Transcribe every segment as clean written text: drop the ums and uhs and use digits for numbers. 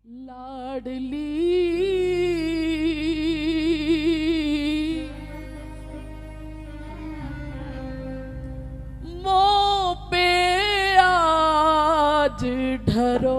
लाडली मों पे आज ढरो,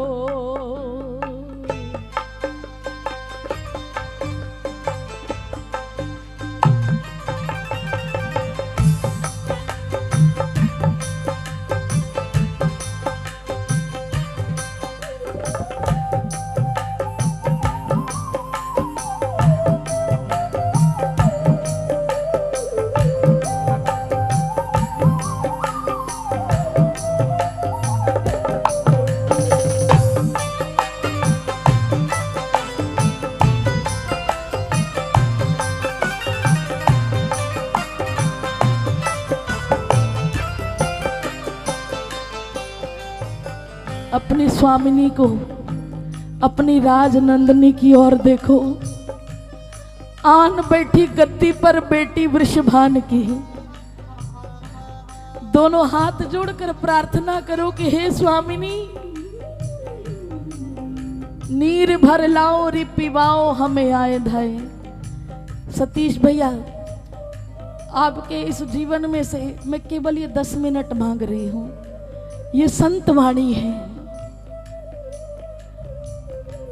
अपनी स्वामिनी को, अपनी राजनंदनी की ओर देखो। आन बैठी गद्दी पर बेटी वृषभान की। दोनों हाथ जोड़कर प्रार्थना करो कि हे स्वामिनी, नीर भर लाओ रि पिवाओ हमें आए धाए। सतीश भैया, आपके इस जीवन में से मैं केवल ये 10 मिनट मांग रही हूं। ये संत वाणी है,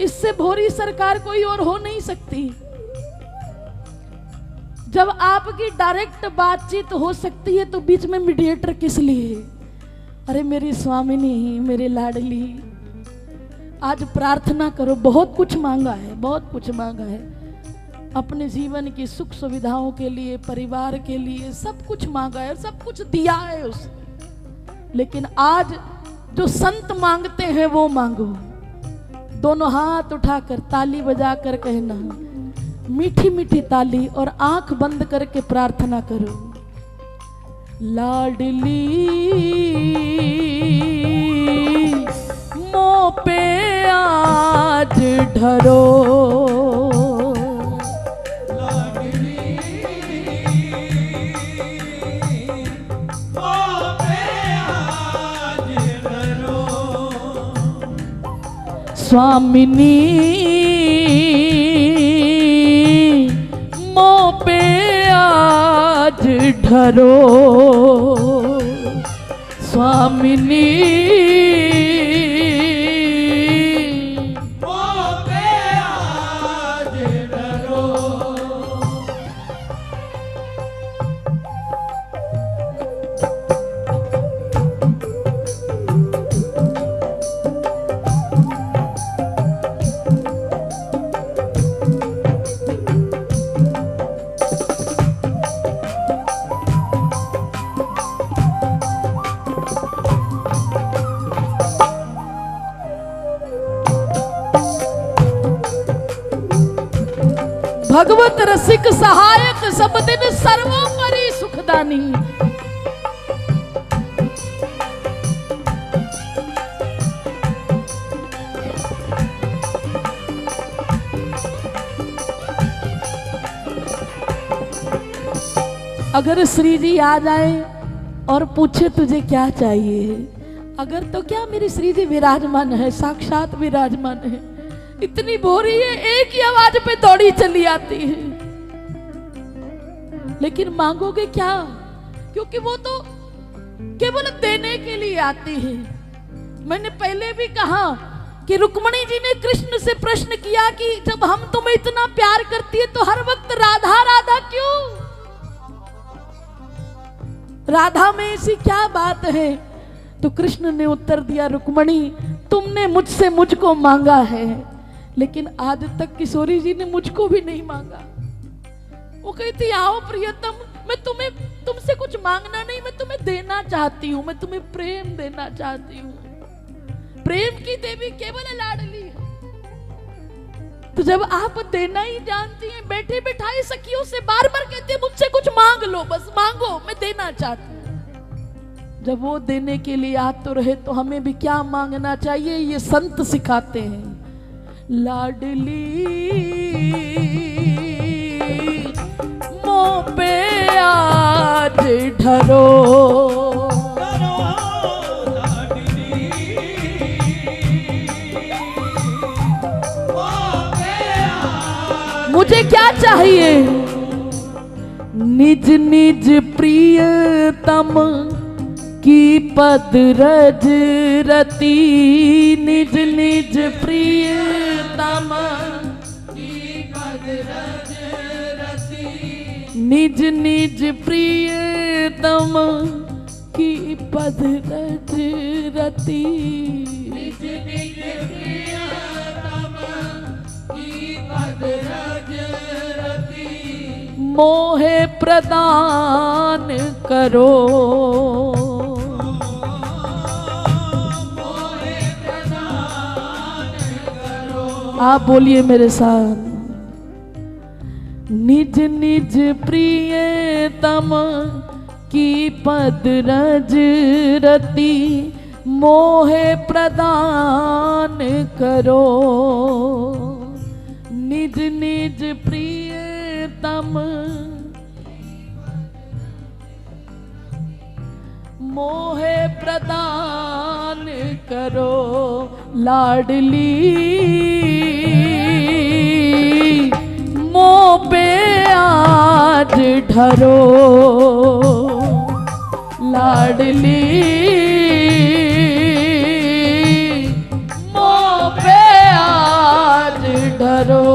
इससे भोरी सरकार कोई और हो नहीं सकती। जब आपकी डायरेक्ट बातचीत हो सकती है तो बीच में मीडिएटर किस लिए? अरे मेरी स्वामिनी, मेरी लाडली, आज प्रार्थना करो। बहुत कुछ मांगा है, बहुत कुछ मांगा है। अपने जीवन की सुख सुविधाओं के लिए, परिवार के लिए सब कुछ मांगा है, सब कुछ दिया है उसे। लेकिन आज जो संत मांगते हैं वो मांगो। दोनों हाथ उठाकर ताली बजाकर कहना, मीठी मीठी ताली, और आंख बंद करके प्रार्थना करो। लाडली मों पे आज ढरो, स्वामिनी मों पे आज ढरो, स्वामिनी मों पे आज ढरो। भगवत रसिक सहायक सब दिन सर्वोपरि सुखदानी। अगर श्री जी आ जाए और पूछे तुझे क्या चाहिए, अगर तो क्या मेरी श्री जी विराजमान है, साक्षात विराजमान है। इतनी भोरी है, एक ही आवाज पे दौड़ी चली आती है। लेकिन मांगोगे क्या? क्योंकि वो तो केवल देने के लिए आती है। मैंने पहले भी कहा कि रुक्मणी जी ने कृष्ण से प्रश्न किया कि जब हम तुम्हें इतना प्यार करती है तो हर वक्त राधा राधा क्यों? राधा में ऐसी क्या बात है? तो कृष्ण ने उत्तर दिया, रुक्मणी तुमने मुझसे मुझको मांगा है, लेकिन आज तक किशोरी जी ने मुझको भी नहीं मांगा। वो कहती, आओ प्रियतम, मैं तुम्हें तुमसे कुछ मांगना नहीं, मैं तुम्हें देना चाहती हूँ, मैं तुम्हें प्रेम देना चाहती हूँ। प्रेम की देवी केवल लाडली है। तो जब आप देना ही जानती हैं, बैठे बैठाए सखियों से बार बार कहते हैं मुझसे कुछ मांग लो, बस मांगो, मैं देना चाहती हूँ। जब वो देने के लिए आतुर रहे तो हमें भी क्या मांगना चाहिए, ये संत सिखाते हैं। लाडली मों पे आज ढरो, मुझे क्या चाहिए? निज निज प्रियतम की पद रज रति, निज निज प्रियतम की पद रज रति, निज निज प्रियतम की पद रज रति, निज निज प्रियतम की पद रज रति, मोहे प्रदान करो, मोहे प्रदान करो। आप बोलिए मेरे साथ, निज निज प्रियतम की पद रज रति, मोहे प्रदान करो, निज निज प्रियतम मोहे प्रदान करो, लाडली मोह पे आज ढरो, लाडली मोह पे आज ढरो।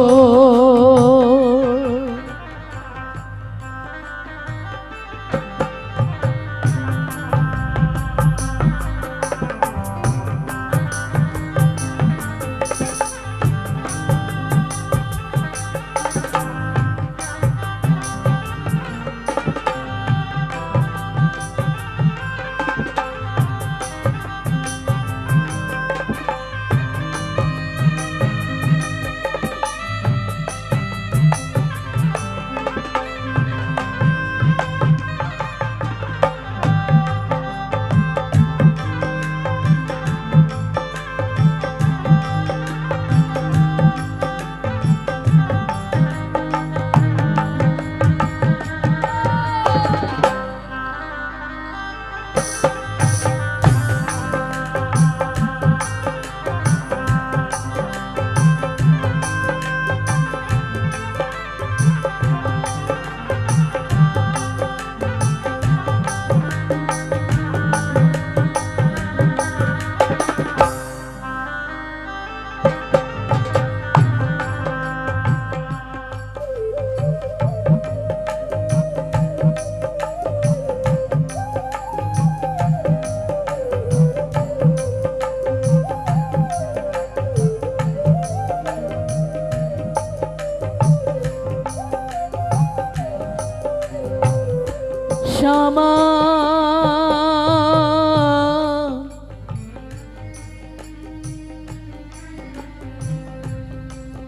श्यामा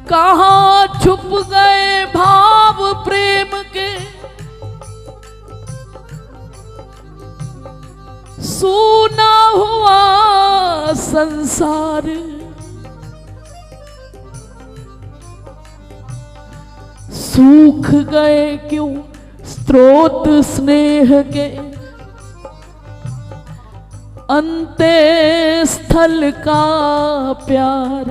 कहाँ छुप गए भाव प्रेम के, सूना हुआ संसार, सूख गए क्यों स्रोत स्नेह के, अंते स्थल का प्यार।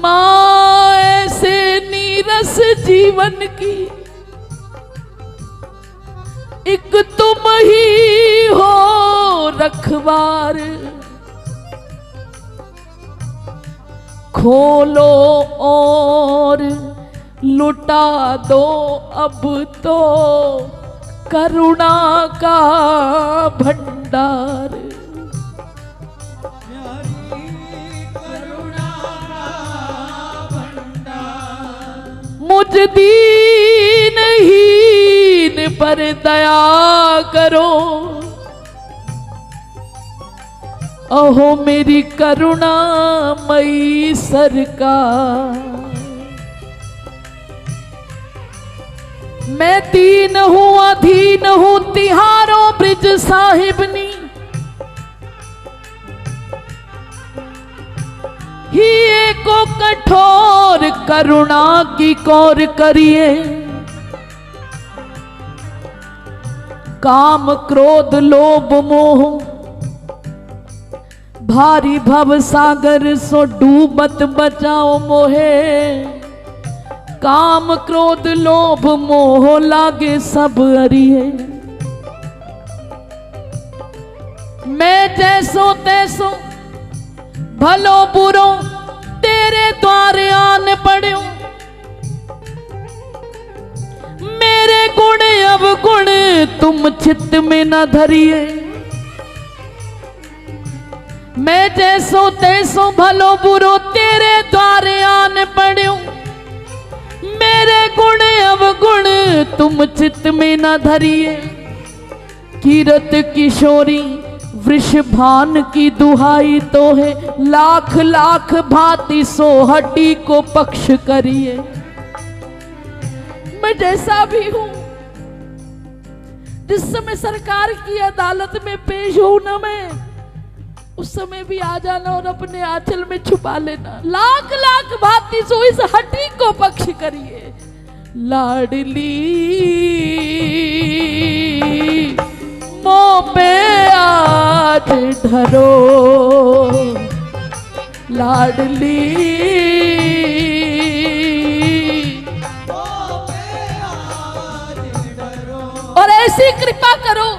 माँ ऐसे नीरस जीवन की एक तुम ही हो रखवार, खोलो और लुटा दो अब तो करुणा का भंडार। मुझ दीनहीन पर दया करो, अहो मेरी करुणामयी सरकार। मैं दीन हूँ अधीन हूँ तिहारो ब्रिज साहिबनी, ही को कठोर करुणा की कौर करिए। काम क्रोध लोभ मोह भारी भव सागर सो डूबत बचाओ मोहे, काम क्रोध लोभ मोह लागे सब अरिये। मैं जैसो तैसो भलो बुरो तेरे द्वारे आन पड़ो, मेरे गुण अवगुण तुम चित्त में न धरिए। मैं जैसो तैसो भलो बुरो तेरे द्वारे आन पड़ो, मेरे गुण अवगुण तुम चित्त में न धरिए। कीरत किशोरी वृषभान की दुहाई तो है, लाख लाख भांति सोहटी को पक्ष करिए। मैं जैसा भी हूं, जिस समय सरकार की अदालत में पेश हूं ना, मैं उस समय भी आ जाना और अपने आंचल में छुपा लेना। लाख लाख भांति सो इस हटी को पक्ष करिए। लाडली मोह पे आज ढरो, लाडली मोह पे आज ढरो। और ऐसी कृपा करो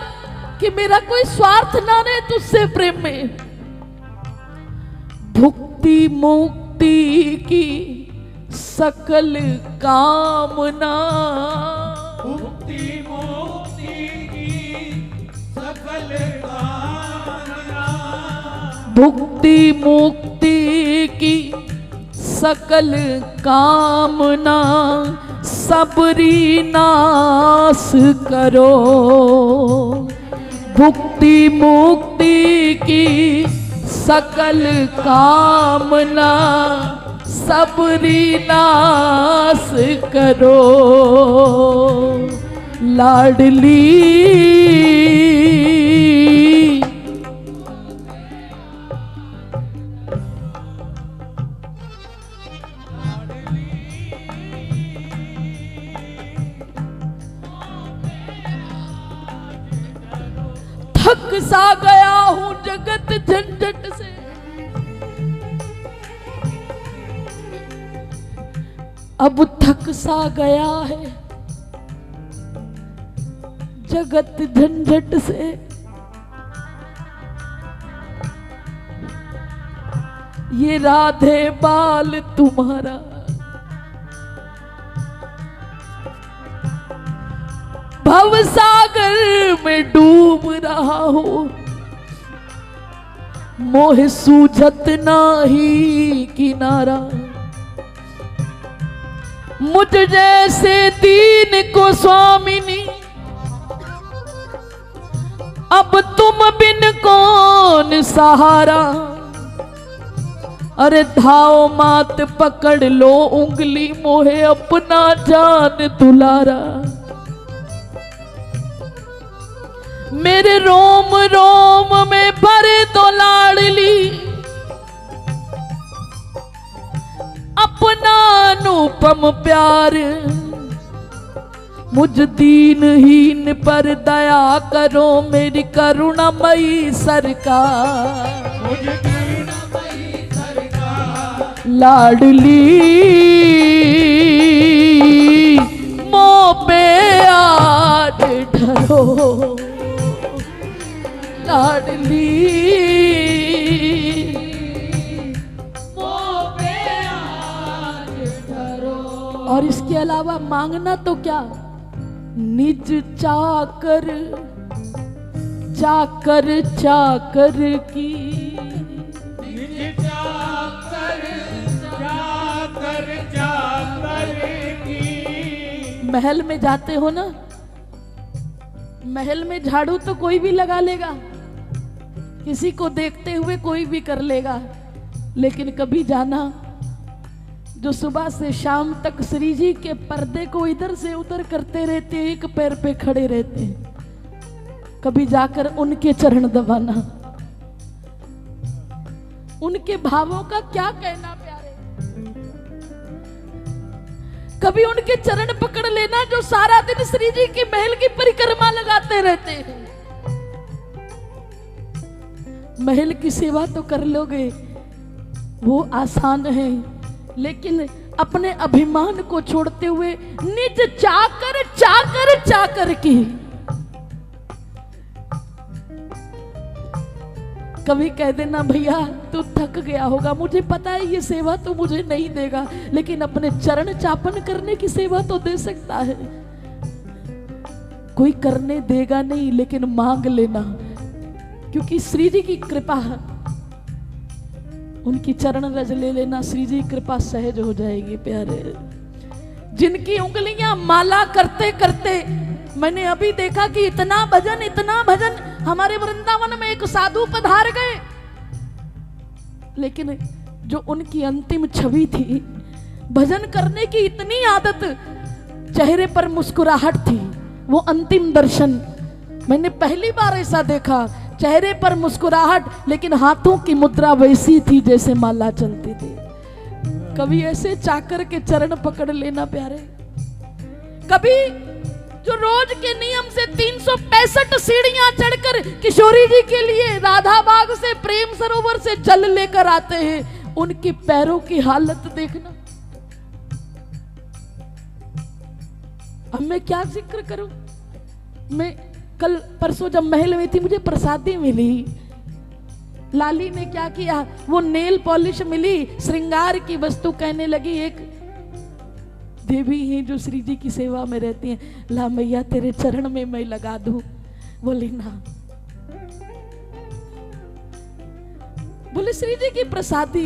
कि मेरा कोई स्वार्थ ना रहे तुझसे प्रेम में। भुक्ति मुक्ति की सकल कामना, भुक्ति मुक्ति की सकल कामना, भुक्ति मुक्ति की सकल कामना सबरी नाश करो। भुक्ति मुक्ति की सकल कामना सबरी नाश करो। लाडली थक सा गया हूं जगत झंझट से, अब थक सा गया है जगत झंझट से। ये राधे बाल तुम्हारा भवसागर में डूब रहा हो, मोह सूझत नाही किनारा। मुझ जैसे दीन को स्वामिनी अब तुम बिन कौन सहारा। अरे धाओ मात पकड़ लो उंगली मोहे अपना जान दुलारा। मेरे रोम रोम में भर दो लाडली अपना अनुपम प्यार। मुझ दीनहीन पर दया करो मेरी करुणामयी सरकार। मुझ करुणामयी सरकार। लाडली मोह पे आज ढरो, लाडली मोह पे आज ढरो। और इसके अलावा मांगना तो क्या, निज चाकर चाकर चाकर की। निज चाकर चाकर चाकर की। महल में जाते हो ना, महल में झाड़ू तो कोई भी लगा लेगा, किसी को देखते हुए कोई भी कर लेगा, लेकिन कभी जाना जो सुबह से शाम तक श्री जी के पर्दे को इधर से उधर करते रहते, एक पैर पे खड़े रहते हैं, कभी जाकर उनके चरण दबाना। उनके भावों का क्या कहना प्यारे। कभी उनके चरण पकड़ लेना जो सारा दिन श्री जी की महल की परिक्रमा लगाते रहते हैं। महल की सेवा तो कर लोगे, वो आसान है, लेकिन अपने अभिमान को छोड़ते हुए निज चाकर चाकर चाकर की। कभी कह देना भैया तू थक गया होगा, मुझे पता है ये सेवा तो मुझे नहीं देगा, लेकिन अपने चरण चापन करने की सेवा तो दे सकता है। कोई करने देगा नहीं, लेकिन मांग लेना, क्योंकि श्री जी की कृपा, उनकी चरण रज ले लेना, श्री जी की कृपा सहज हो जाएगी प्यारे। जिनकी उंगलियां माला करते करते, मैंने अभी देखा कि इतना भजन हमारे वृंदावन में एक साधु पधार गए, लेकिन जो उनकी अंतिम छवि थी, भजन करने की इतनी आदत, चेहरे पर मुस्कुराहट थी, वो अंतिम दर्शन मैंने पहली बार ऐसा देखा, चेहरे पर मुस्कुराहट, लेकिन हाथों की मुद्रा वैसी थी जैसे माला चलती थी। कभी ऐसे चाकर के चरण पकड़ लेना प्यारे। कभी जो रोज के नियम से 365 सीढ़ियां चढ़कर किशोरी जी के लिए राधा बाग से, प्रेम सरोवर से जल लेकर आते हैं, उनके पैरों की हालत देखना। अब मैं क्या जिक्र करूं। मैं कल परसों जब महल में थी, मुझे प्रसादी मिली, लाली ने क्या किया, वो नेल पॉलिश मिली, श्रृंगार की वस्तु, कहने लगी एक देवी हैं जो श्री जी की सेवा में रहती हैं, ला मैया तेरे चरण में मैं लगा दूं। बोली ना, बोले श्री जी की प्रसादी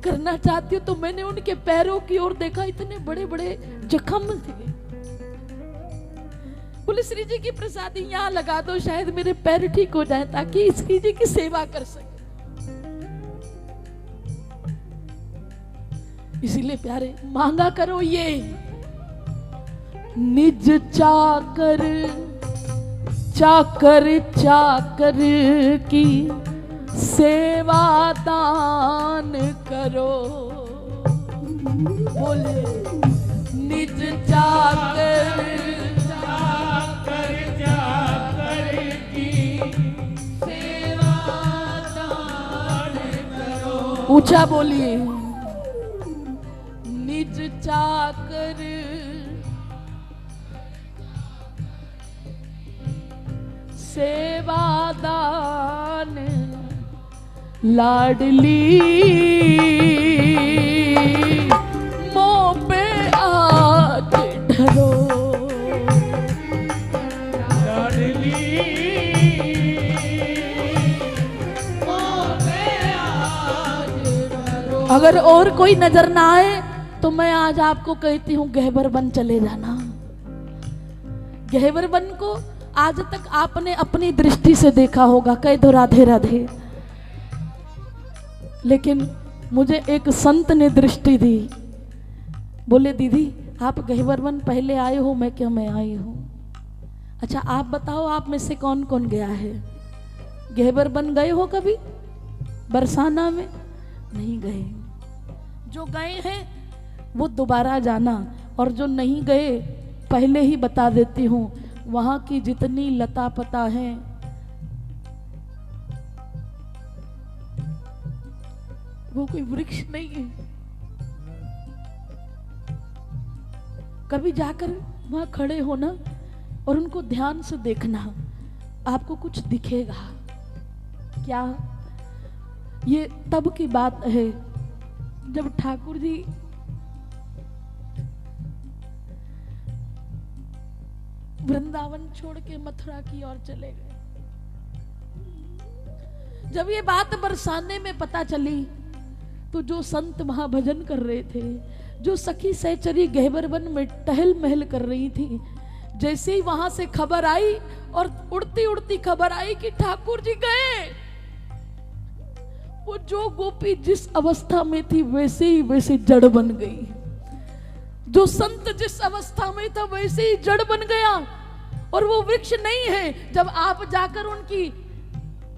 करना चाहती हो तो। मैंने उनके पैरों की ओर देखा, इतने बड़े बड़े जख्म थे। बोले श्री जी की प्रसादी यहाँ लगा दो, शायद मेरे पैर ठीक हो जाए, ताकि श्री जी की सेवा कर सके। इसीलिए प्यारे मांगा करो ये, निज चाकर चाकर चाकर की सेवा दान करो। बोले निज चाकर चाकर चाकर की सेवा दान करो। ऊंचा बोलिए, निज चाकर सेवा दान, लाडली मोह पे आज ढरो। लाडली मोह पे आज ढरो। अगर और कोई नजर ना आए तो मैं आज आपको कहती हूँ गहबर बन चले जाना। गहबर बन को आज तक आपने अपनी दृष्टि से देखा होगा, कह दो राधे राधे, लेकिन मुझे एक संत ने दृष्टि दी। बोले दीदी आप गहबर बन पहले आए हो, मैं क्या मैं आई हूँ। अच्छा आप बताओ, आप में से कौन कौन गया है? गहबर बन गए हो कभी बरसाना में? नहीं गए। जो गए हैं वो दोबारा जाना, और जो नहीं गए पहले ही बता देती हूँ, वहां की जितनी लता पता है वो कोई वृक्ष नहीं है। कभी जाकर वहां खड़े होना और उनको ध्यान से देखना, आपको कुछ दिखेगा। क्या ये तब की बात है जब ठाकुर जी वृंदावन छोड़ के मथुरा की ओर चले गए। जब ये बात बरसाने में पता चली तो जो संत वहां भजन कर रहे थे, जो सखी सहचरी गहबर वन में टहल महल कर रही थी, जैसे ही वहां से खबर आई और उड़ती उड़ती खबर आई कि ठाकुर जी गए, वो जो गोपी जिस अवस्था में थी वैसे ही वैसे जड़ बन गई। जो संत जिस अवस्था में था वैसे ही जड़ बन गया, और वो वृक्ष नहीं है। जब आप जाकर उनकी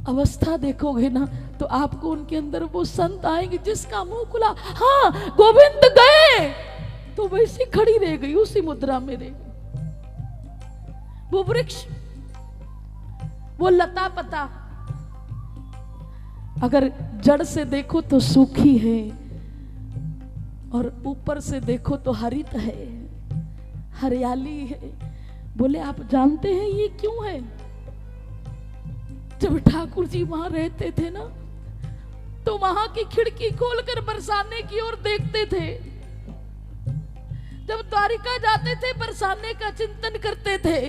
अवस्था देखोगे ना तो आपको उनके अंदर वो संत आएंगे जिसका मुंह खुला, हाँ गोविंद गए, तो वैसी खड़ी रह गई, उसी मुद्रा में रह गई। वो वृक्ष, वो लता पता, अगर जड़ से देखो तो सूखी है और ऊपर से देखो तो हरित है, हरियाली है। बोले आप जानते हैं ये क्यों है? जब ठाकुर जी वहां रहते थे ना, तो वहां की खिड़की खोलकर बरसाने की ओर देखते थे। जब द्वारिका जाते थे बरसाने का चिंतन करते थे।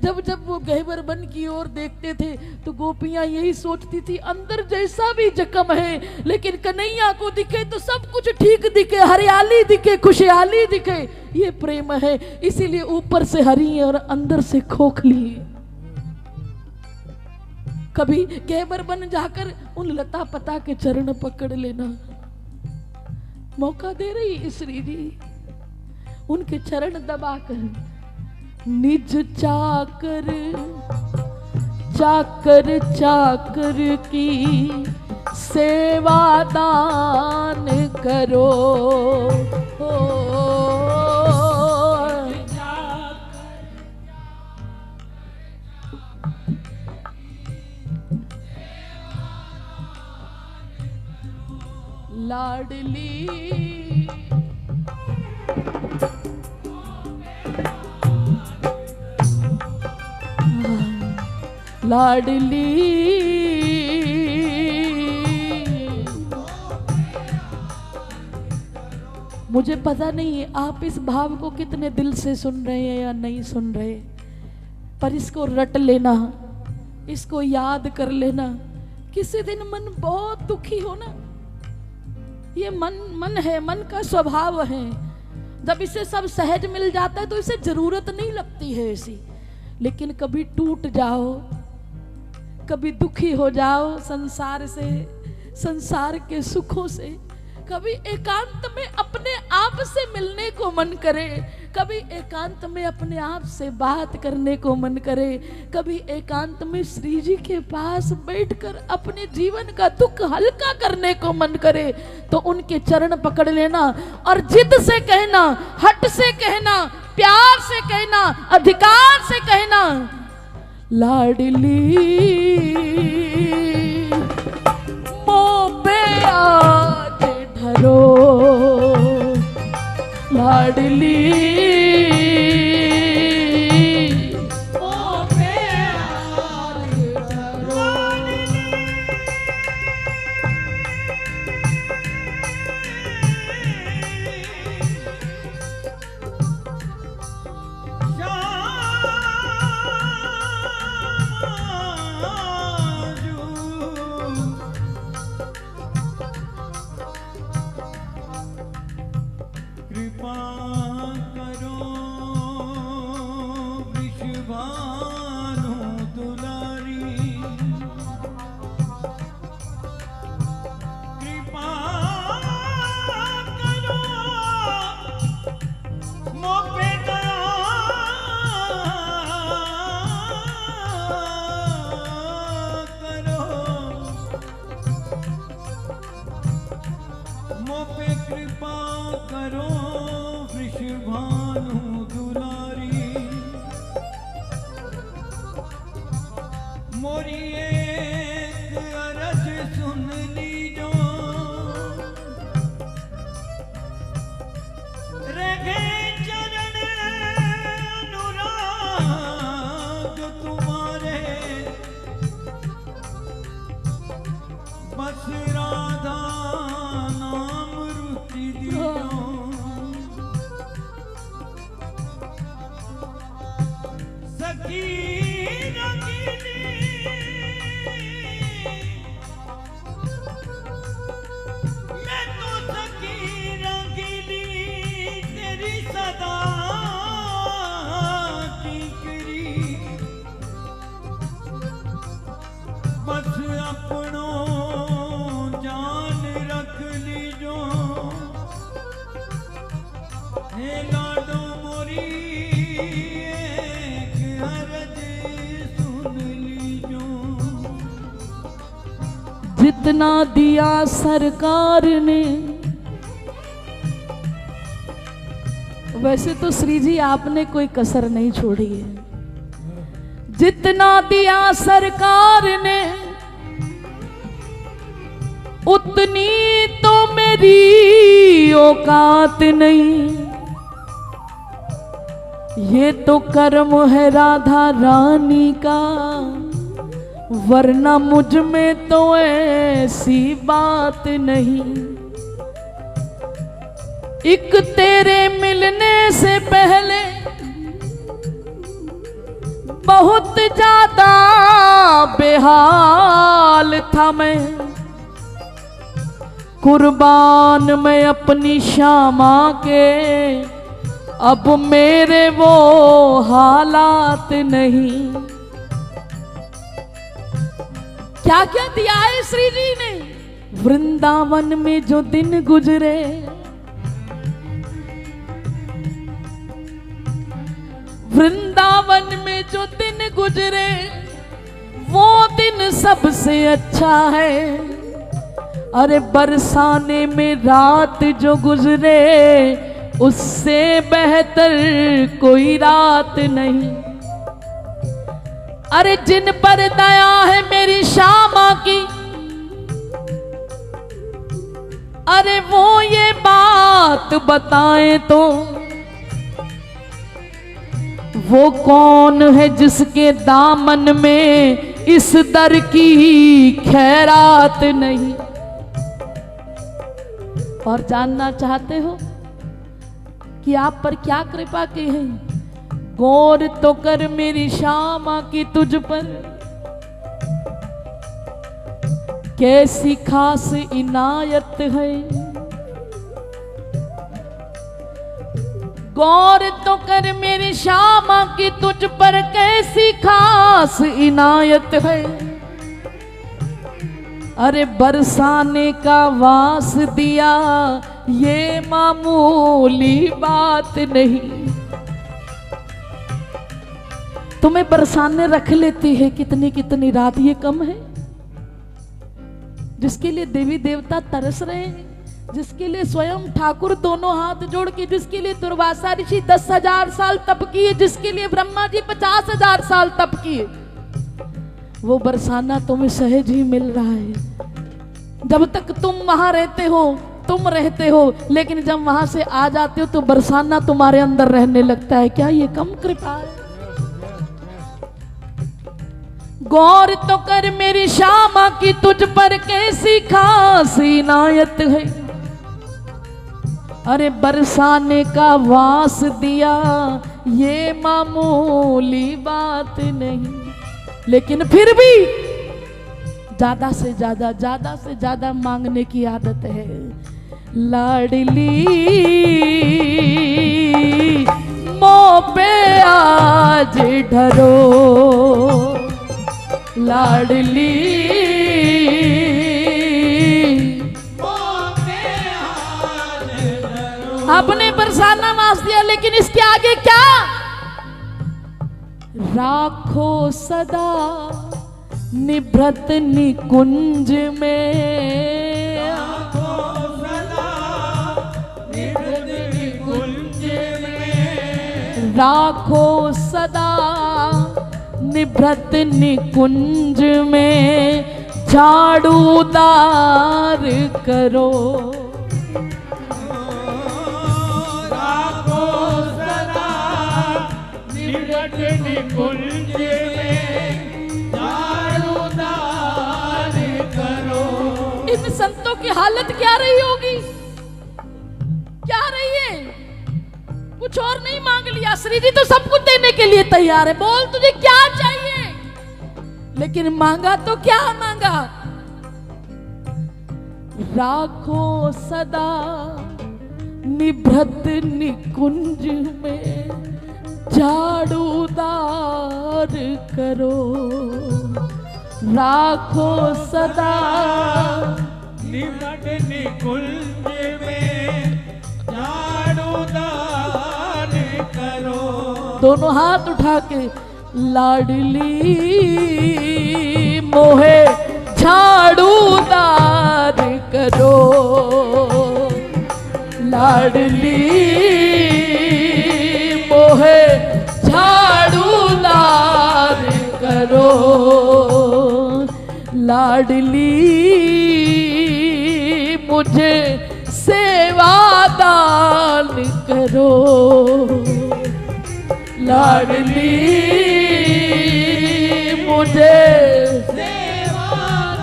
जब जब वो गहवर वन की ओर देखते थे तो गोपियां यही सोचती थी अंदर जैसा भी जख्म है, लेकिन कन्हैया को दिखे तो सब कुछ ठीक दिखे, हरियाली दिखे, खुशहाली दिखे। ये प्रेम है, इसीलिए ऊपर से हरी और अंदर से खोखली। कभी गहवर बन जाकर उन लता पता के चरण पकड़ लेना। मौका दे रही श्री जी, उनके चरण दबाकर निज चाकर चाकर चाकर की सेवा दान करो। लाडली लाडली मुझे पता नहीं है आप इस भाव को कितने दिल से सुन रहे हैं या नहीं सुन रहे, पर इसको रट लेना, इसको याद कर लेना। किसी दिन मन बहुत दुखी हो ना, ये मन है, मन का स्वभाव है। जब इसे सब सहज मिल जाता है तो इसे जरूरत नहीं लगती है ऐसी। लेकिन कभी टूट जाओ, कभी दुखी हो जाओ संसार से, संसार के सुखों से, कभी एकांत में अपने आप से मिलने को मन करे, कभी एकांत में अपने आप से बात करने को मन करे, कभी एकांत में श्री जी के पास बैठकर अपने जीवन का दुख हल्का करने को मन करे, तो उनके चरण पकड़ लेना और जिद से कहना, हट से कहना, प्यार से कहना, अधिकार से कहना, लाडली मोबे आज धरो, लाडली मोबे आज धरो। जितना दिया सरकार ने, वैसे तो श्री जी आपने कोई कसर नहीं छोड़ी है। जितना दिया सरकार ने उतनी तो मेरी औकात नहीं, ये तो कर्म है राधा रानी का, वरना मुझ में तो ऐसी बात नहीं। एक तेरे मिलने से पहले बहुत ज्यादा बेहाल था मैं, कुर्बान मैं अपनी श्यामा के, अब मेरे वो हालात नहीं। क्या क्या दिया है श्री जी ने। वृंदावन में जो दिन गुजरे, वृंदावन में जो दिन गुजरे, वो दिन सबसे अच्छा है। अरे बरसाने में रात जो गुजरे, उससे बेहतर कोई रात नहीं। अरे जिन पर दया है मेरी श्यामा की, अरे वो ये बात बताएं तो, वो कौन है जिसके दामन में इस दर की खैरात नहीं। और जानना चाहते हो कि आप पर क्या कृपा की है? गौर तो कर मेरी श्यामा की तुझ पर, कैसी खास इनायत है। गौर तो कर मेरी श्यामा की तुझ पर, कैसी खास इनायत है। अरे बरसाने का वास दिया, ये मामूली बात नहीं। तुम्हें बरसाने रख लेती है कितनी कितनी रात, ये कम है? जिसके लिए देवी देवता तरस रहे हैं, जिसके लिए स्वयं ठाकुर दोनों हाथ जोड़ के, जिसके लिए दुर्वासा ऋषि 10,000 साल तप किए, जिसके लिए ब्रह्मा जी 50,000 साल तप किए, वो बरसाना तुम्हें सहज ही मिल रहा है। जब तक तुम वहां रहते हो, तुम रहते हो, लेकिन जब वहां से आ जाते हो तो बरसाना तुम्हारे अंदर रहने लगता है। क्या ये कम कृपा है? गौर तो कर मेरी श्यामा की तुझ पर, कैसी खास इनायत है। अरे बरसाने का वास दिया, ये मामूली बात नहीं। लेकिन फिर भी ज्यादा से ज्यादा मांगने की आदत है। लाडली मोह पे आज ढरो, लाडली आपने बरसाना वास दिया, लेकिन इसके आगे क्या? राखो सदा निभृत निकुंज में, राखो सदा निभृत निकुंज में, राखो सदा निभृत निकुंज में, झाड़ूदार करो। निकुंज में झाड़ूदार करो। इन संतों की हालत क्या रही होगी? क्या रही है? कुछ और नहीं मांग लिया, श्री जी तो सब कुछ देने के लिए तैयार है। बोल तुझे क्या चाहिए, लेकिन मांगा तो क्या मांगा? राखो सदा निभृत निकुंज में, झाड़ूदार करो। राखो सदा निभृत निकुंज में, झाड़ूदार करो। दोनों हाथ उठा के, लाडली मोहे झाड़ूदार करो, लाडली मोहे झाड़ूदार करो, लाडली मुझे सेवा दान करो। लाडली मुझे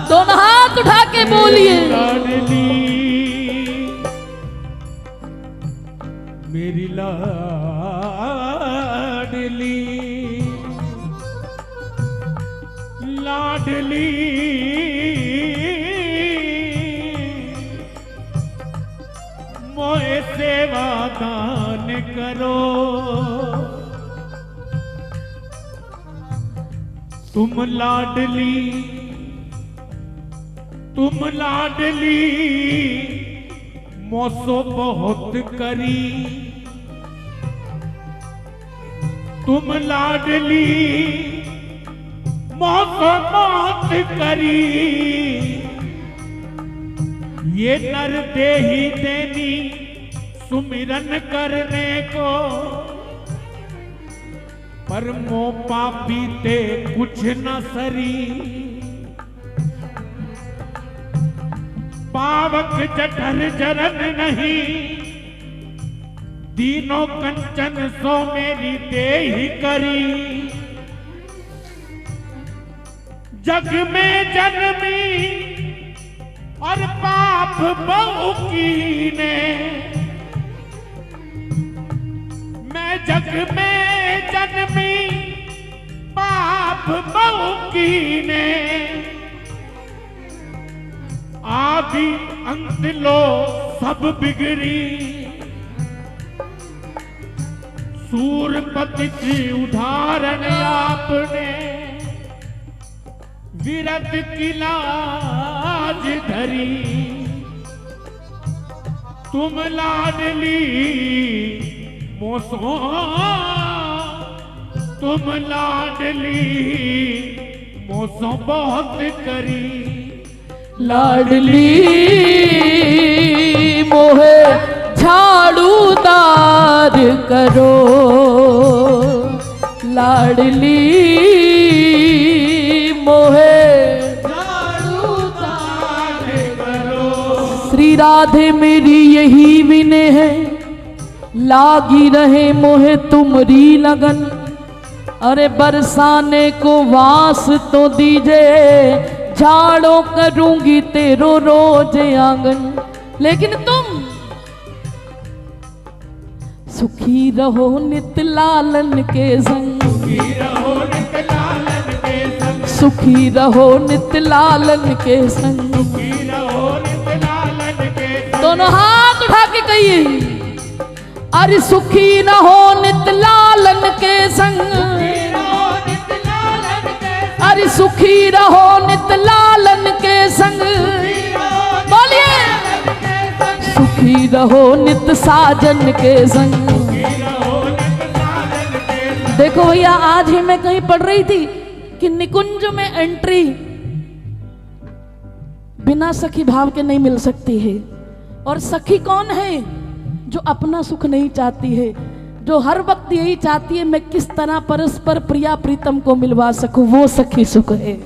दोनों हाथ उठा के बोलिए। लाडली मेरी लाडली, लाडली मोए सेवा दान करो। तुम लाडली मोसो बहुत करी। तुम लाडली मोसो बहुत करी। ये नर दे ही देनी सुमिरन करने को, पर मो पापी ते कुछ न सरी। पावक जठर जरन नहीं, दीनों कंचन सो मेरी दे ही करी। जग में जन्मी और पाप बहु कीने, मैं जग में जन्मी पाप बहु कीने। आदि अंत लो सब बिगड़ी, सूरपति की उदाहरण आपने। विरत की लाज धरी, तुम लाडली मोसो, तुम लाडली मोसो बहुत करी। लाडली मोहे झाड़ूदार करो। लाडली मोहे झाड़ूदार करो। श्री राधे मेरी यही विनय है, लागी रहे मोहे तुमरी लगन। अरे बरसाने को वास तो दीजे, झाड़ो करूंगी तेरो रोज आंगन। लेकिन तुम सुखी रहो नित लालन के संग। सुखी रहो नित लालन के संग। सुखी रहो नित लालन के संग। सुखी रहो नित लालन के संग। दोनों हाथ उठा के कहिए, अरे सुखी रहो नित लालन के संग। अरे सुखी रहो नित लालन के संग। बोलिए, सुखी रहो नित साजन के संग। देखो भैया, आज ही मैं कहीं पढ़ रही थी कि निकुंज में एंट्री बिना सखी भाव के नहीं मिल सकती है। और सखी कौन है? जो अपना सुख नहीं चाहती है, जो हर वक्त यही चाहती है मैं किस तरह परस्पर प्रिया प्रीतम को मिलवा सकूं, वो सखी सुख है।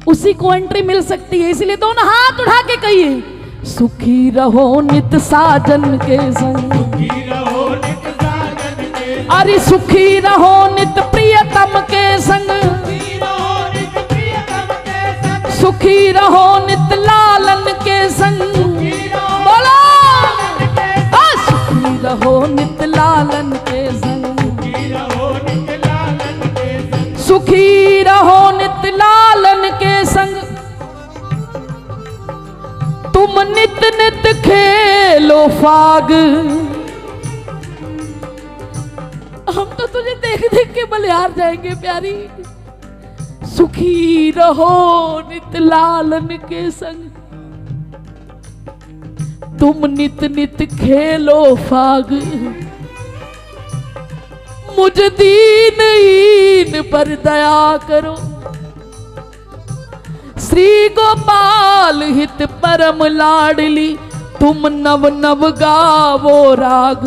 उसी को एंट्री मिल सकती है। इसलिए दोनों हाथ उठा के कहिए, सुखी रहो नित साजन के संग। सुखी रहो नित साजन के संग। अरे सुखी रहो नित प्रियतम के संग। सुखी रहो नित लालन के संग। बोलो, सुखी रहो नित लालन के संग। सुखी रहो नित लालन के संग। तुम नित नित खेलो फाग। हम तो तुझे देख देख के बलिहार जाएंगे प्यारी। सुखी रहो नित लालन के संग। तुम नित नित खेलो फाग। मुझ दीनहीन पर दया करो। श्री गोपाल हित परम लाडली। तुम नव नव गावो राग।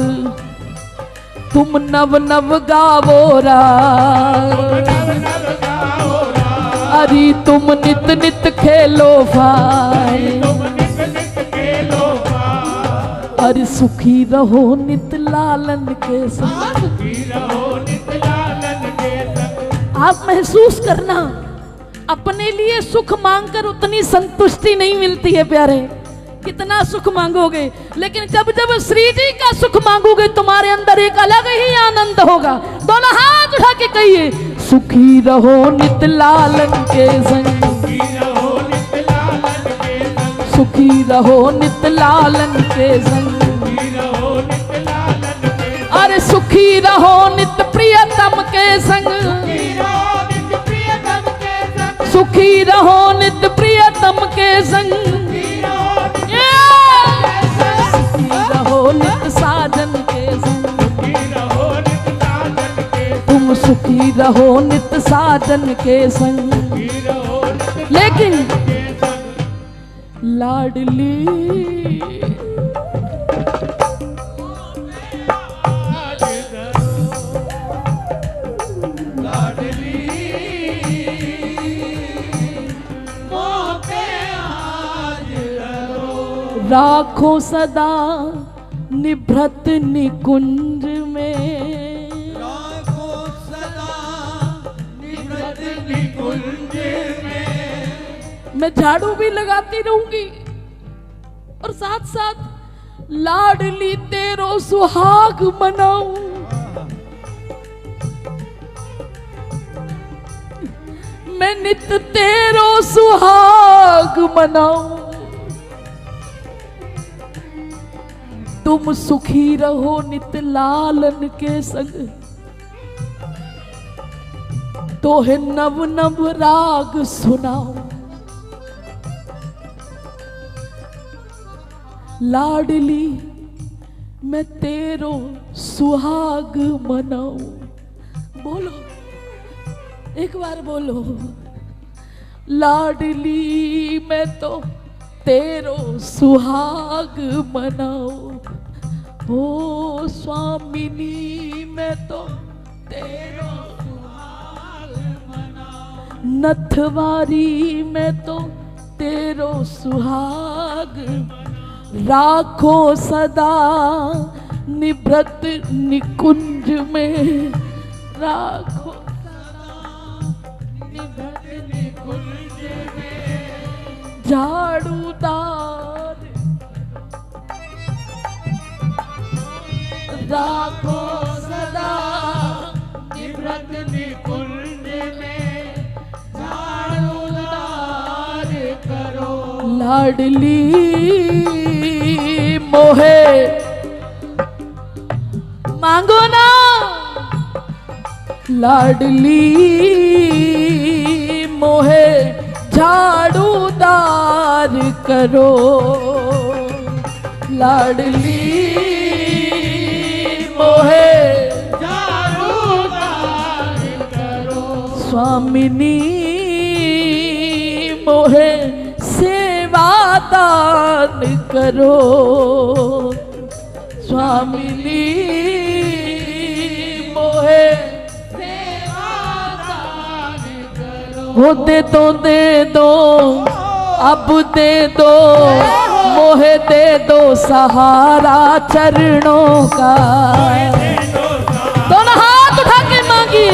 तुम नव नव गावो राग। अरे तुम नित नित खेलो भाई। अरे सुखी रहो नित लालन के संग। सुखी रहो नित लालन के संग। आप महसूस करना, अपने लिए सुख मांगकर उतनी संतुष्टि नहीं मिलती है प्यारे। कितना सुख मांगोगे, लेकिन जब जब श्री जी का सुख मांगोगे तुम्हारे अंदर एक अलग ही आनंद होगा। दोनों हाथ उठा के कहिए, सुखी रहो नित लालन के संग। सुखी रहो नित लालन के संग। सुखी रहो नित लालन के संग। सुखी रहो नित लालन के संग। अरे सुखी रहो नित प्रियतम के संग। सुखी रहो नित प्रियतम के संग। सुखी रहो नित प्रियतम के संग। सुखी रहो नित साजन के संग। सुखी रहो नित साजन के संग। तुम सुखी रहो नित साजन के संग। सुखी रहो नित लेकिन के संग। लाडली राखो सदा निभृत निकुंज में। राखो सदा निभृत निकुंज में। मैं झाड़ू भी लगाती रहूंगी और साथ साथ लाडली तेरो सुहाग मनाऊं। मैं नित तेरो सुहाग मनाऊं। तुम सुखी रहो नित लालन के संग। तोहे नव नव राग सुनाओ। लाडली मैं तेरो सुहाग मनाऊं। बोलो, एक बार बोलो, लाडली मैं तो तेरो सुहाग मनाओ। ओ स्वामिनी मैं तो तेरो सुहाग मनाओ। नथवारी मैं तो तेरो सुहाग। राखो सदा निभृत निकुंज में। राखो निभृत निकुंज में। झाड़ूदार राखो सदा निभृत निकुंज में। झाड़ूदार करो। लाडली मोहे मांगो ना। लाडली मोहे झाड़ूदार करो। लाडली मोहे झाड़ूदार करो। स्वामिनी मोहे सेवादान करो। स्वामिनी मोहे सेवादान करो। हो दे दो अब दे दो। मोहे दे दो सहारा चरणों का। दोनों हाथ उठा के मांगी,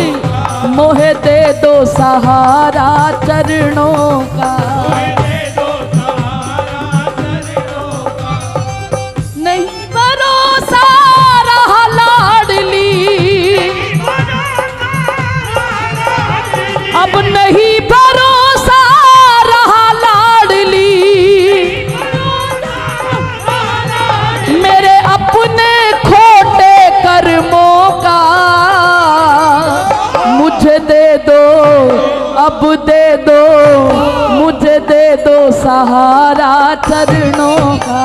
मोहे दे दो सहारा चरणों का। नहीं भरोसा रहा लाडली, अब नहीं भरोसा रहा लाडली। मेरे अपने खोटे कर्मों का मुझे दे दो, अब दे दो, मुझे दे दो सहारा चरणों का।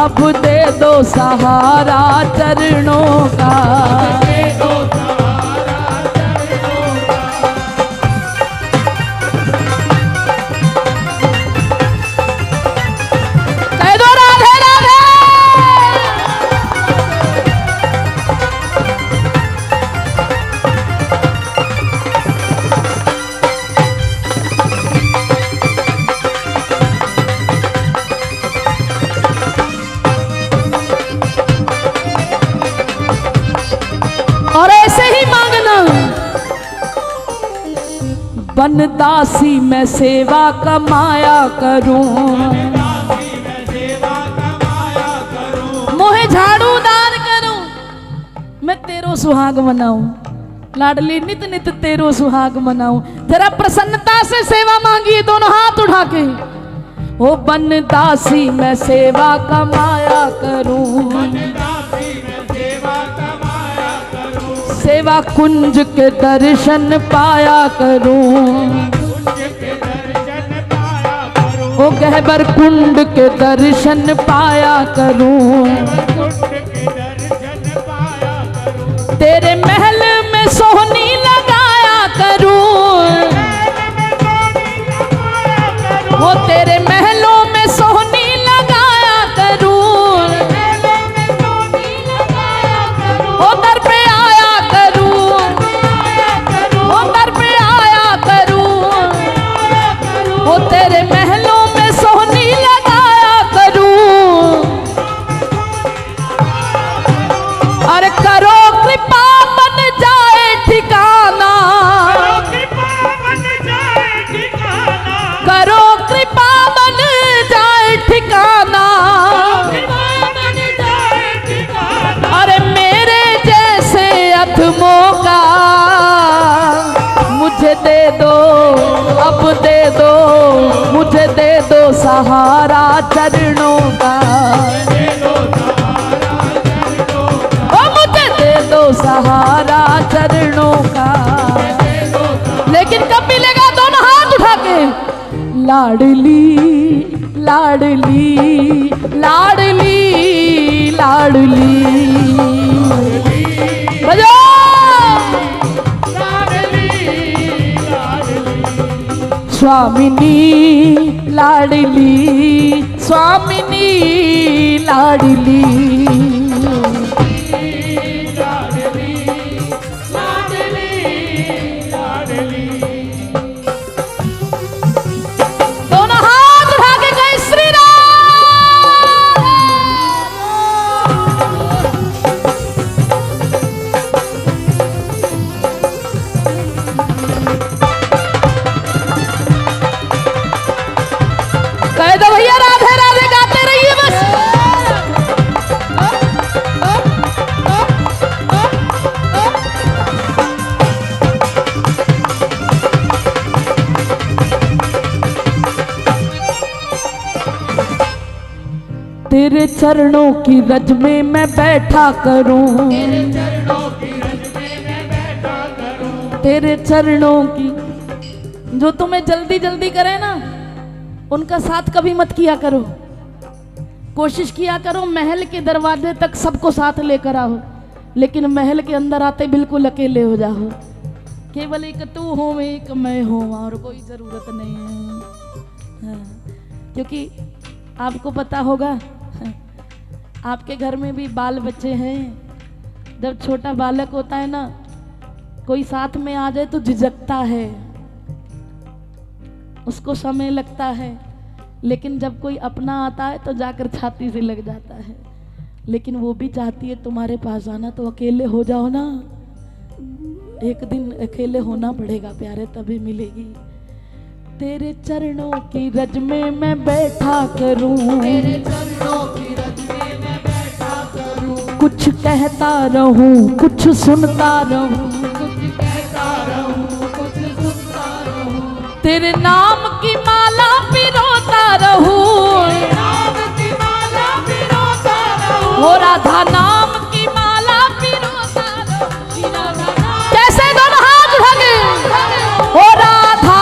अब दे दो सहारा चरणों का। कह दो राधे राधे। बन दासी मैं सेवा कमाया करूं, मोहे झाड़ू दार करूं, मैं तेरो सुहाग मनाऊं, लाडली नित नित तेरो सुहाग मनाऊं। जरा प्रसन्नता से सेवा मांगिए दोनों हाथ उठा के। ओ बन दासी मैं सेवा कमाया करूं, सेवा कुंज के दर्शन पाया करूं, ओ गहबर कुंड के दर्शन पाया करूं, तेरे महल में सोहनी लगाया करूं, वो तेरे महलों में सोहनी लगाया करूं, वो दर पे आया करूं, वो दर पे आया करूं, वो तेरे महलों में सोहनी लगाया करूं। अरे करो कृपा बन जाए ठिकाना, करो कृपा बन जाए ठिकाना, अरे मेरे जैसे अधमों का मुझे दे दो, अब दे दो, मुझे दे दो सहारा चरणों का, सहारा चरणों का। लेकिन कब मिलेगा? दोनों हाथ उठा के। लाडली लाडली लाडली लाडली बजो, स्वामिनी लाडली स्वामिनी लाडली, तेरे चरणों की रज में मैं बैठा करूं, तेरे चरणों की, जो तुम्हें जल्दी जल्दी करे ना उनका साथ कभी मत किया करो। कोशिश किया करो महल के दरवाजे तक सबको साथ लेकर आओ, लेकिन महल के अंदर आते बिल्कुल अकेले हो जाओ। केवल एक तू हो, एक मैं हूं, और कोई जरूरत नहीं है। हाँ, क्योंकि आपको पता होगा आपके घर में भी बाल बच्चे हैं। जब छोटा बालक होता है ना, कोई साथ में आ जाए तो झिझकता है, उसको समय लगता है, लेकिन जब कोई अपना आता है तो जाकर छाती से लग जाता है। लेकिन वो भी चाहती है तुम्हारे पास आना, तो अकेले हो जाओ ना, एक दिन अकेले होना पड़ेगा प्यारे, तभी मिलेगी। तेरे चरणों की रज में मैं बैठा करूं, तेरे चरणों की रज में मैं बैठा करूं, कुछ कहता रहूं कुछ सुनता रहूं, कुछ कहता रहूं कुछ सुनता रहूं, तेरे नाम की माला पिरोता रहूं, तेरे नाम की माला पिरोता रहूं, हो राधा नाम की माला पिरोता रहूं। कैसे? दोनों हाथ उठा के। हो राधा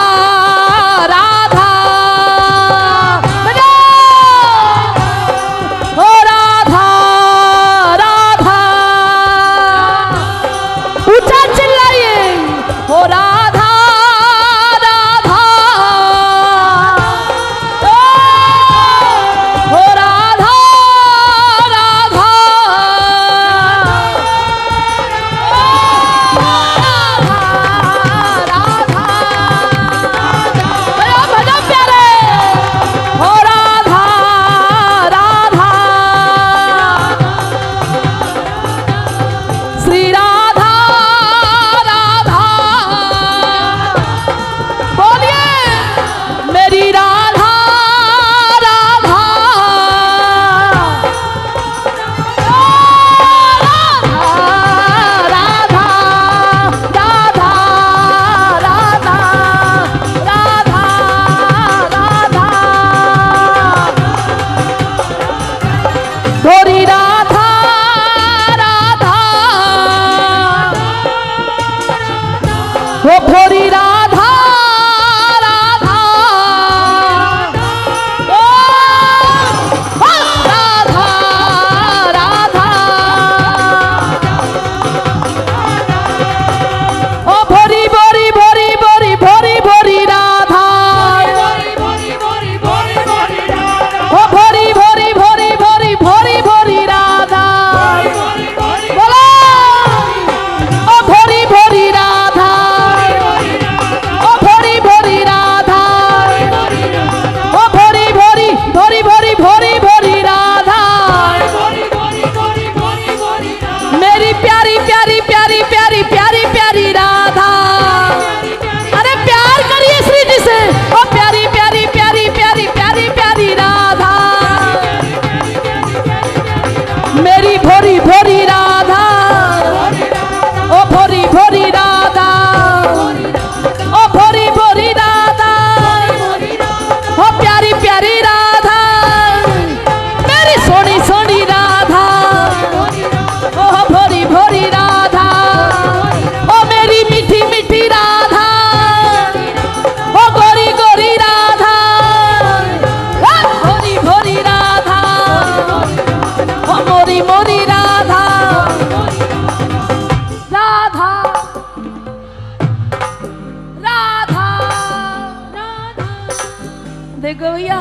देखो भैया,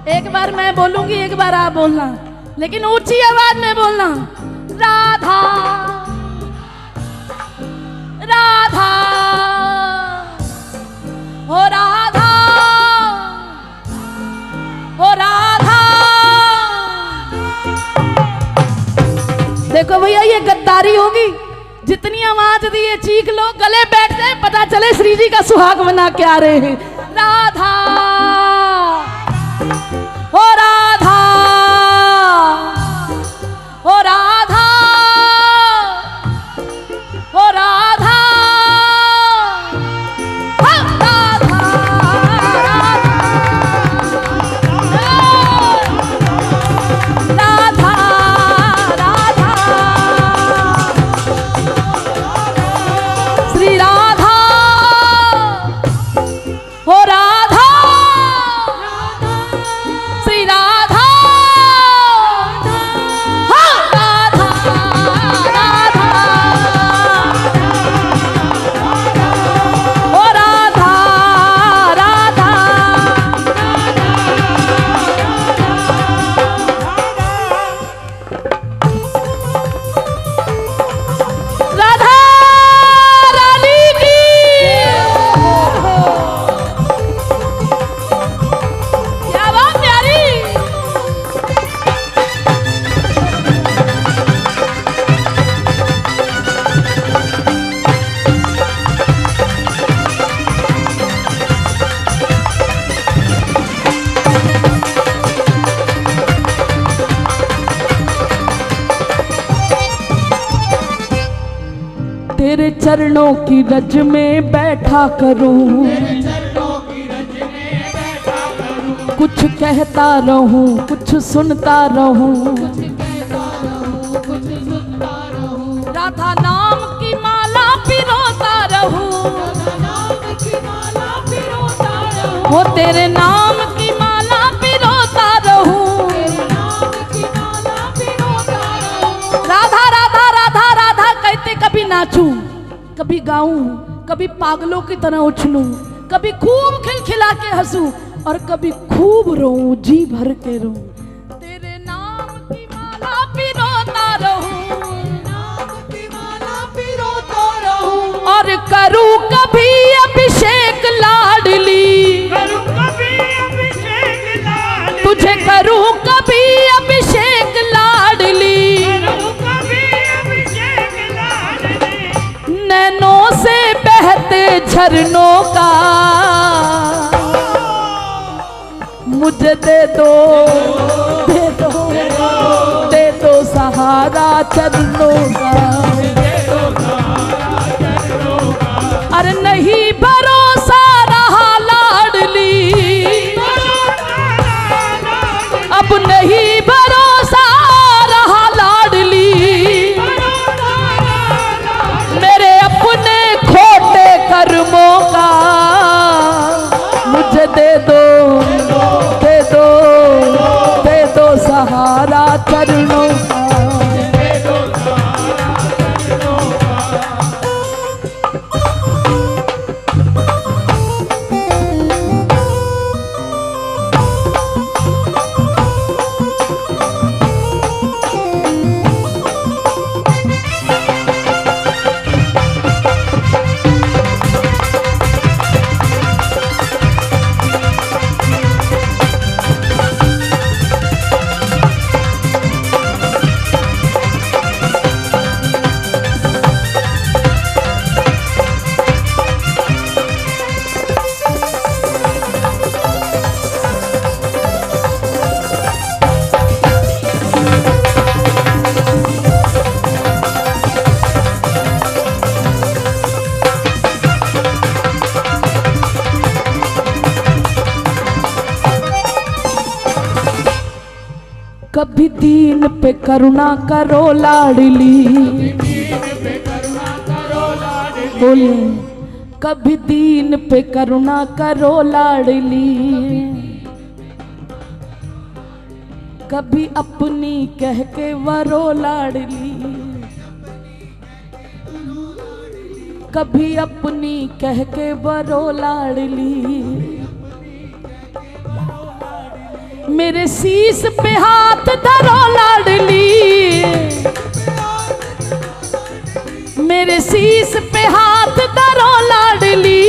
एक बार मैं बोलूंगी, एक बार आप बोलना, लेकिन ऊंची आवाज में बोलना। राधा राधा ओ राधा ओ राधा। देखो भैया, ये गद्दारी होगी। जितनी आवाज दी है चीख लो, गले बैठ जाए, पता चले श्री जी का सुहाग बना के आ रहे हैं। राधा ओ राधा ओ राधा ओ राधा राधा राधा राधा श्री राधा ओ राधा श्री राधा राधा राधा ओ राधा राधा राधा रानी की। क्या बात प्यारी। तेरे चरणों की रज में बैठा करूं, कुछ कहता रहूं, कुछ सुनता रहूं। राधा नाम की माला पिरोता रहूं, वो तेरे नाम की माला पिरोता रहूं। राधा राधा राधा राधा कहते कभी नाचूं, कभी गाऊं, कभी पागलों की तरह उछलूं, कभी खूब खिलखिला के हंसूं और कभी खूब रोऊं, जी भर के रोऊं। तेरे नाम की माला पिरोता रहूं, नाम की माला पिरोता रहूं। और करूं कभी अभिषेक लाडली, करूं कभी अभिषेक लाडली, तुझे करूं कभी अभिषेक लाडली। करूं कभी अभिषेक लाडली, नैनों से बहते झरनों का मुझे दे दो, दे दो, दे दो सहारा चरणों का। अरे नहीं भरोसा रहा लाडली, अब नहीं भरोसा रहा लाडली। मेरे अपने खोटे कर्मों का मुझे दे दो, दे दो, दे दो सहारा चरणों का। कभी दीन पे करुणा करो लाडली, बोले कभी दीन पे करुणा करो लाडली। कभी अपनी कह के वरो लाडली, कभी अपनी कह के वरो लाडली। मेरे शीश पे हाथ धरो लाडली, मेरे शीश पे हाथ धरो लाडली,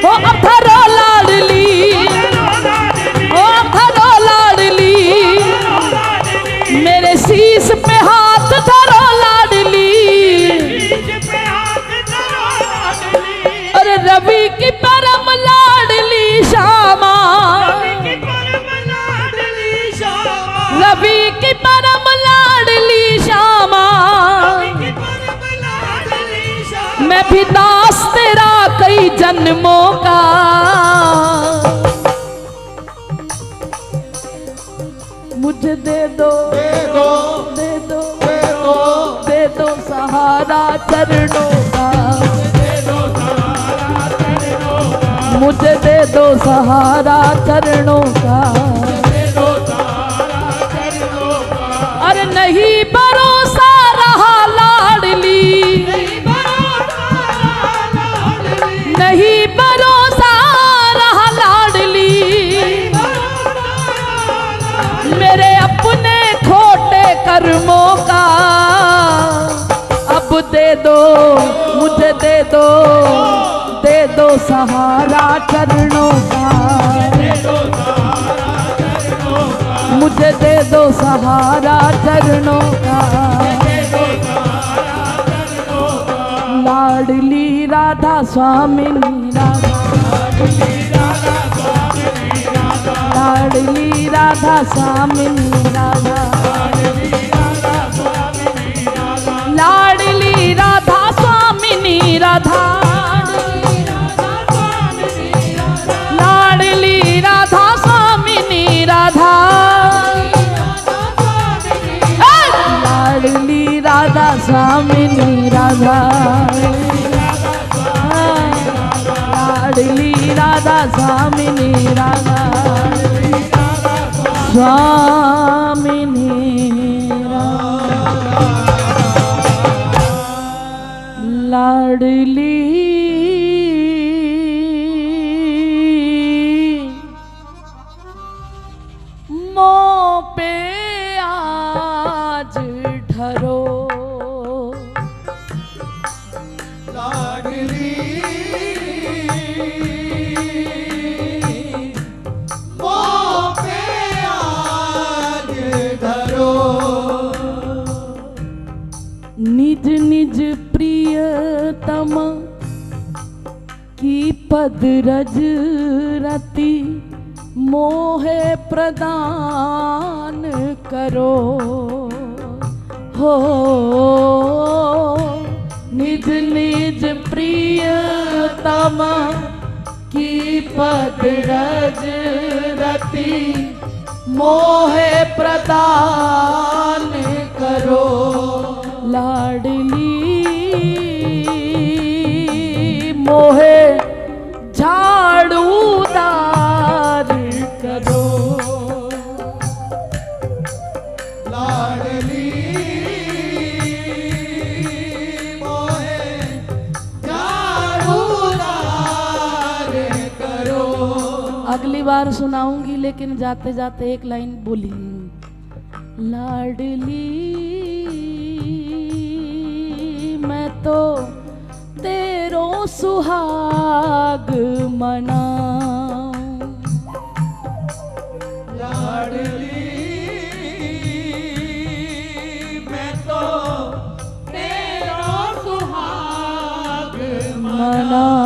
ओ अब धरो लाडली, ओ अब धरो लाडली, मेरे शीश पे हाथ धरो लाडली। अरे रवि की परम लाडली श्यामा, रवि की परम लाडली श्यामा, मैं भी दास तेरा कई जन्मों का। मुझे दे दो दे दो दे दो दे दो दे दो सहारा चरणों का, मुझे दे दो सहारा चरणों का। अरे नहीं भरोसा रहा लाडली, नहीं भरोसा रहा लाडली, मेरे अपने खोटे कर्मों का। अब दे दो मुझे दे दो सहारा चरणों का, मुझे दे दो सहारा चरणों का। लाडली राधा स्वामिनी राधा, लाडली राधा स्वामिनी राधा, लाडली राधा स्वामिनी राधा, लाडली राधा स्वामिनी राधा, लाडली राधा स्वामिनी राधा, लाडली राधा स्वामिनी राधा, स्वामिनी राधा, लाडली मों पे आज ढरो, लाडली मों पे आज धरो, निज निज प्रियतम की पद रज रति मोहे प्रदान करो। हो निज निज प्रियतम की पद रज रति मोहे प्रदान करो। लाडली मोहे झाड़ूदार करो, लाडली मोहे झाड़ूदार करो। अगली बार सुनाऊंगी लेकिन जाते जाते एक लाइन बोली। लाडली मैं तो तेरो सुहाग मनाऊं, लाडली मैं तो तेरा सुहाग मनाऊं।